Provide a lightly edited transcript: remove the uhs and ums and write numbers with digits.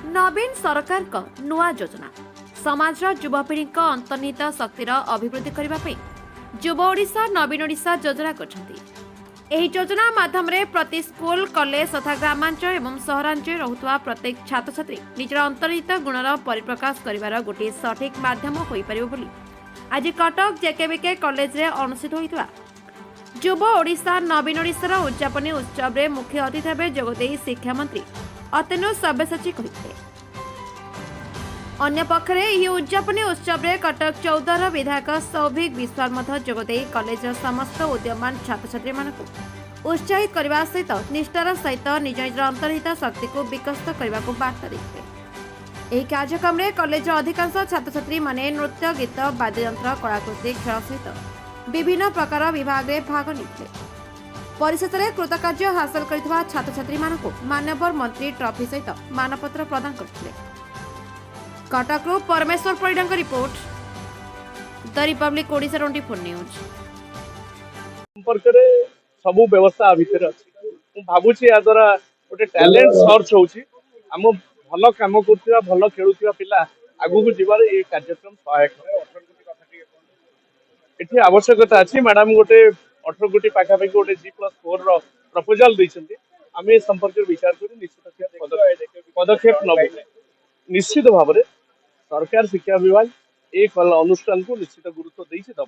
नवीन सरकार का नुआ योजना समाज युवपीढ़ी अंतर्निहित शक्तिर अभिवृद्धि करने युव ओडिशा नवीन ओडिशा योजना करछंती। एही योजना माध्यम प्रति स्कूल कॉलेज तथा ग्रामांचल एवं सहरांचल रहुवा प्रत्येक छात्र छात्री निजर अंतर्निहित गुणर परिप्रकाश करिवार गोटे सठिक माध्यम होई परिबो बोली आज कटक जेकेबीके कॉलेज रे अनुष्ठित होइतबा युव ओडिशा नवीन ओडिशार उद्यापनी उत्सव रे मुख्य अतिथि भाव जोगदेई शिक्षा मंत्री अतनु सब्यसाची कहिथे। अन्य पक्षरे यह उद्यापनी उत्सव रे कटक 14 विधायक सौभिक विश्वास मध्य जोगदेई कॉलेज समस्त उद्यमान छात्र छात्री मानकु उत्साहित करने सहित निष्ठार सहित निज निज अंतर्निहित शक्ति को विकसित करने को बार्ता देते। यह कार्यक्रम में कॉलेज अधिकांश छात्र छात्री माने नृत्य गीत वाद्ययंत्र कलाकृति खेल सहित विभिन्न प्रकार विभाग में भाग लेते। परिशेष में कृतकार्य हासिल करथिबा छात्र छात्री मानकु मान्यवर मंत्री ट्रॉफी सहित मानपत्र प्रदान करथिले। कटकरू परमेश्वर Parida report the Republic Odisha 24 news संपर्क रे सबु व्यवस्था भितर अच्छी भावुची या द्वारा गोटे टैलेंट सर्च होची आम भल काम करथिबा भल खेलुथिबा पिला आगु को जीवार ए कार्यक्रम सहायक एठी आवश्यकता अछि। मैडम गोटे 18 कोटी पाखापाखि गोटे G+4 रो प्रपोजल दैछन्ती आमे संपर्क विचार करू निश्चित पदक्षेप नबु। निश्चित भाव सरकार शिक्षा विभाग एक अनुष्ठान को निश्चित गुरुत्व देछि दब।